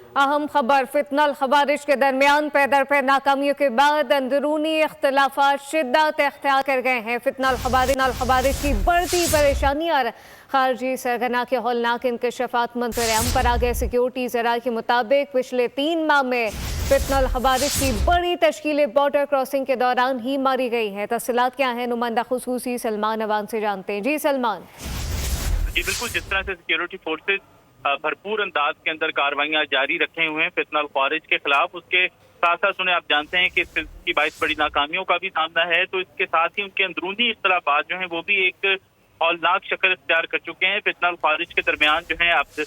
अहम खबर फितनल खवारिश के दरमियान पैदर पे नाकामियों के बाद अंदरूनी इख्तलाफात शिद्दत अख्तियार कर गए हैं। फितनल खवारिश की बढ़ती परेशानी और खारजी सरगना के हौलनाक इंकशाफात मंजर-ए-आम पर आ गए। सिक्योरिटी ज़राए के मुताबिक पिछले 3 माह में फितनल खवारिश की बड़ी तश्कीलें बॉर्डर क्रॉसिंग के दौरान ही मारी गई हैं। तफसीलात क्या हैं, नुमाइंदा खुसूसी सलमान अवान से जानते हैं। जी सलमान। जी बिल्कुल, जिस तरह से सिक्योरिटी फोर्सेज भरपूर अंदाज के अंदर कार्रवाइयां जारी रखे हुए हैं फितनल खवारिज के खिलाफ, उसके साथ साथ उन्हें आप जानते हैं कि इसकी 22 बड़ी नाकामियों का भी सामना है, तो इसके साथ ही उनके अंदरूनी इख्तलाफात जो हैं वो भी एक हौलनाक शक्ल इख्तियार कर चुके हैं। फितनल खवारिज के दरमियान जो है आप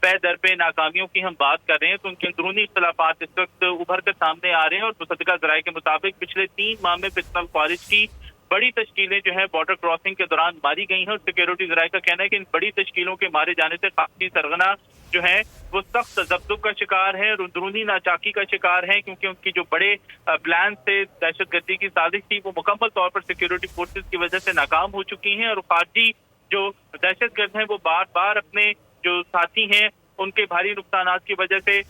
पे दर पे नाकामियों की हम बात कर रहे हैं, तो उनके अंदरूनी इख्तलाफात इस वक्त उभर कर सामने आ रहे हैं। और मुसद्दका ज़राए के मुताबिक पिछले 3 माह में फितनल खवारिज की बड़ी तश्कीलें जो है बॉर्डर क्रॉसिंग के दौरान मारी गई हैं। और सिक्योरिटी ज़राए का कहना है कि इन बड़ी तश्कीलों के मारे जाने से खारजी सरगना जो है वो सख्त ज़ब्त का शिकार है और अंदरूनी नाचाकी का शिकार है, क्योंकि उनकी जो बड़े प्लान से दहशतगर्दी की साजिश थी वो मुकम्मल तौर पर सिक्योरिटी फोर्सेज की वजह से नाकाम हो चुकी हैं। और खारजी जो दहशतगर्द हैं वो बार बार अपने जो साथी हैं उनके भारी नुकसानात की वजह से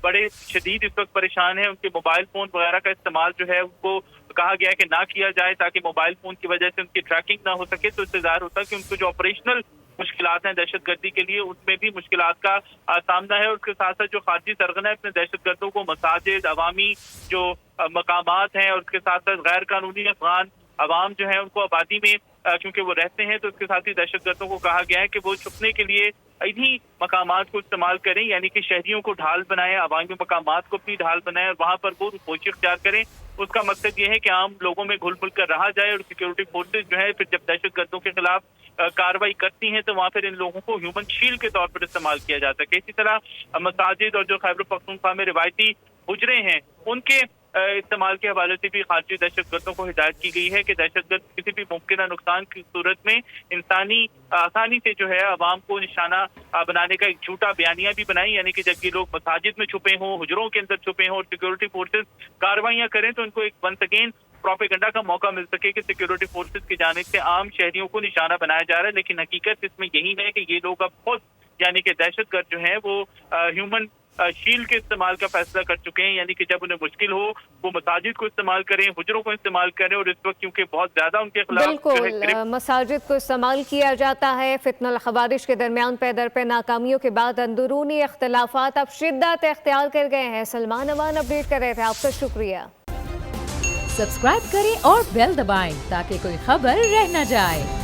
बड़े शदीद इस वक्त परेशान हैं। उनके मोबाइल फोन वगैरह का इस्तेमाल जो है उनको कहा गया है कि ना किया जाए, ताकि मोबाइल फोन की वजह से उनकी ट्रैकिंग ना हो सके। तो इससे जाहिर होता है कि उनको जो ऑपरेशनल मुश्किलात हैं दहशतगर्दी के लिए, उसमें भी मुश्किलात का सामना है। और उसके साथ साथ जो खारजी सरगना है अपने दहशतगर्दों को मसाजिद, अवामी जो मकामात हैं और उसके साथ साथ गैर कानूनी अफगान अवाम जो है उनको आबादी में क्योंकि वो रहते हैं, तो इसके साथ ही दहशतगर्दों को कहा गया है कि वो छुपने के लिए इन्हीं मकामात को इस्तेमाल करें, यानी कि शहरियों को ढाल बनाएं, अवामी मकामात को अपनी ढाल बनाएं और वहाँ पर वो रुपोशी इख्तियार करें। उसका मकसद ये है कि आम लोगों में घुल मिल कर रहा जाए। और सिक्योरिटी फोर्सेज जो है फिर जब दहशतगर्दों के खिलाफ कार्रवाई करती हैं तो वहाँ फिर इन लोगों को ह्यूमन शील्ड के तौर पर इस्तेमाल किया जा सके। इसी तरह मसाजिद और जो खैबर पख्तूनख्वा में रिवायती हुजरे हैं उनके इस्तेमाल के हवाले से भी खारजी दहशतगर्दों को हिदायत की गई है कि दहशतगर्द किसी भी मुमकिन नुकसान की सूरत में इंसानी आसानी से जो है अवाम को निशाना बनाने का एक झूठा बयानिया भी बनाएं, यानी कि जब ये लोग मसाजिद में छुपे हों, हुजरों के अंदर छुपे हों और सिक्योरिटी फोर्सेज कार्रवाइयां करें तो इनको एक वंस अगेन प्रोपेगेंडा का मौका मिल सके कि सिक्योरिटी फोर्सेज की जानिब से आम शहरियों को निशाना बनाया जा रहा है। लेकिन हकीकत इसमें यही है कि ये लोग अब खुद यानी कि दहशतगर्द जो है वो ह्यूमन शील्ड के इस्तेमाल का फैसला कर चुके हैं, यानी कि जब उन्हें मुश्किल हो वो मसाजिद को इस्तेमाल करें, हुजरों को इस्तेमाल करें। और इस वक्त क्योंकि बहुत ज्यादा उनके खिलाफ बिल्कुल मसाजिद को इस्तेमाल किया जाता है। फितनल खवारिश के दरमियान पैदर पे नाकामियों के बाद अंदरूनी इख्तलाफात अब शिद्दत अख्तियार कर गए हैं। सलमान अवान अपडेट कर रहे थे, आपका शुक्रिया। सब्सक्राइब करें और बेल दबाएं ताकि कोई खबर रह न जाए।